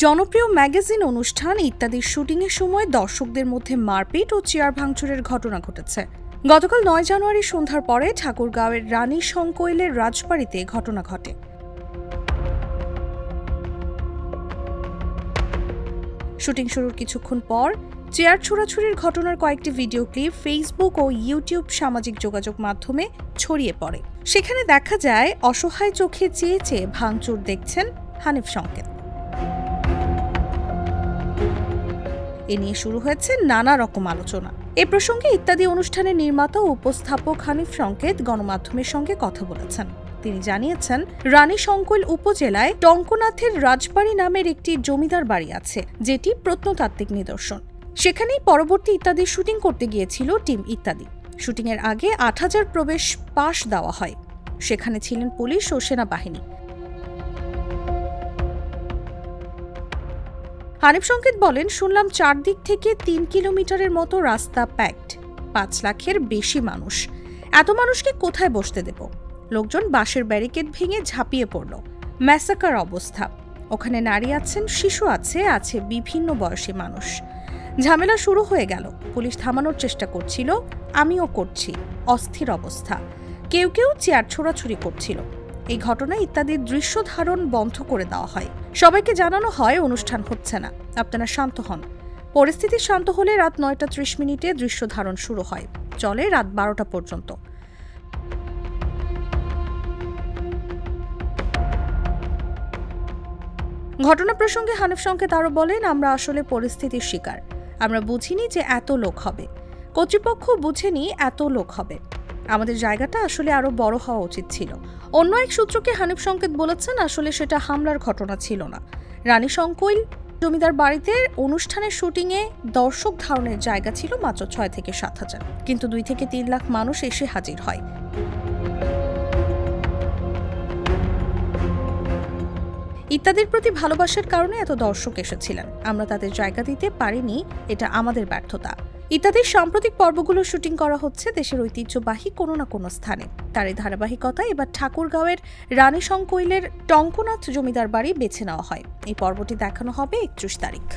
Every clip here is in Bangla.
জনপ্রিয় ম্যাগাজিন অনুষ্ঠান ইত্যাদির শুটিংয়ের সময় দর্শকদের মধ্যে মারপিট ও চেয়ার ভাঙচুরের ঘটনা ঘটেছে। গতকাল ৯ জানুয়ারি সন্ধ্যার পরে ঠাকুরগাঁওয়ের রানী সংকৈলের রাজবাড়িতে ঘটনা ঘটে। শুটিং শুরুর কিছুক্ষণ পর চেয়ার ছোড়াছুড়ির ঘটনার কয়েকটি ভিডিও ক্লিপ ফেসবুক ও ইউটিউব সামাজিক যোগাযোগ মাধ্যমে ছড়িয়ে পড়ে। সেখানে দেখা যায় অসহায় চোখে চেয়ে চেয়ে ভাঙচুর দেখছেন হানিফ সংকেত। এ নিয়ে শুরু হয়েছে নানা রকম আলোচনা। এ প্রসঙ্গে ইত্যাদি অনুষ্ঠানের নির্মাতা ও উপস্থাপক হানিফ সংকেত গণমাধ্যমের সঙ্গে কথা বলেছেন। তিনি জানিয়েছেন, রানী সংকৈল উপজেলায় টঙ্কনাথের রাজবাড়ি নামের একটি জমিদার বাড়ি আছে, যেটি প্রত্নতাত্ত্বিক নিদর্শন। সেখানেই পরবর্তী ইত্যাদি শুটিং করতে গিয়েছিল টিম ইত্যাদি। শুটিংয়ের আগে ৮,০০০ প্রবেশ পাস দেওয়া হয়। সেখানে ছিলেন পুলিশ ও সেনাবাহিনী। হানিফ সংকেত বলেন, শুনলাম চারদিক থেকে ৩ কিলোমিটারের মতো রাস্তা প্যাকড, ৫ লাখের বেশি মানুষ। এত মানুষকে কোথায় বসতে দেব? লোকজন বাঁশের ব্যারিকেড ভেঙে ঝাঁপিয়ে পড়ল। ম্যাসাকার অবস্থা। ওখানে নারী আছেন, শিশু আছে বিভিন্ন বয়সী মানুষ। ঝামেলা শুরু হয়ে গেল। পুলিশ থামানোর চেষ্টা করছিল, আমিও করছি। অস্থির অবস্থা। কেউ কেউ চেয়ার ছোড়াছুড়ি করছিল। এই ঘটনায় ইত্যাদির দৃশ্য ধারণ বন্ধ করে দেওয়া হয়। সবাইকে জানানো হয় অনুষ্ঠান হচ্ছে না, আপনারা শান্ত হন। পরিস্থিতি শান্ত হলে রাত ৯টা ৩০ মিনিটে দৃশ্য ধারণ শুরু হয়, চলে রাত ১২টা পর্যন্ত। ঘটনা প্রসঙ্গে হানিফ সংকেত আরও বলেন, আমরা আসলে পরিস্থিতির শিকার। আমরা বুঝিনি যে এত লোক হবে। কর্তৃপক্ষ বুঝেনি এত লোক হবে। আমাদের জায়গাটা আসলে আরো বড় হওয়া উচিত ছিল। অন্য এক সূত্রকে হানিফ সংকেত বলেছেন, আসলে সেটা হামলার ঘটনা ছিল না। রানী সংকৈল জমিদার বাড়িতে অনুষ্ঠানের শুটিংয়ে দর্শক ধারণের জায়গা ছিল মাত্র ৬ থেকে ৭,০০০, কিন্তু ২ থেকে ৩ লাখ মানুষ এসে হাজির হয়। ইত্যাদির প্রতি ভালোবাসার কারণে এত দর্শক এসেছিলেন। আমরা তাদের জায়গা দিতে পারিনি, এটা আমাদের ব্যর্থতা। ইত্যাদির সাম্প্রতিক পর্বগুলো শুটিং করা হচ্ছে দেশের ঐতিহ্যবাহী কোনো না কোনো স্থানে। তার এই ধারাবাহিকতায় এবার ঠাকুরগাঁওয়ের রানী সংকৈলের টঙ্কনাথ জমিদার বাড়ি বেছে নেওয়া হয়। এই পর্বটি দেখানো হবে ৩১ তারিখ।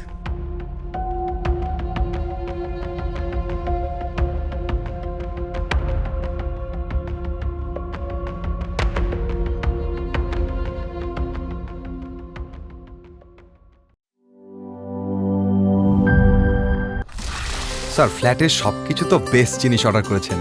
স্যার, ফ্ল্যাটের সবকিছু তো বেস্ট জিনিস অর্ডার করেছেন,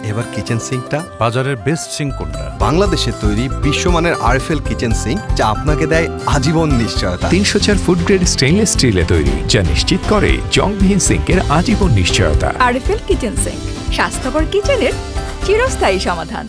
এবার কিচেন সিঙ্কটা? বাজারের বেস্ট সিঙ্ক কোনটা? বাংলাদেশে তৈরি বিশ্বমানের আরএফএল কিচেন সিঙ্ক, যা আপনাকে দেয় আজীবন নিশ্চয়তা। ৩০০ ফুড গ্রেড স্টেইনলেস স্টিলে তৈরি, যা নিশ্চিত করে জংবিহীন সিঙ্কের আজীবন নিশ্চয়তা। আরএফএল কিচেন সিঙ্ক, স্বাস্থ্যকর কিচেনের চিরস্থায়ী সমাধান।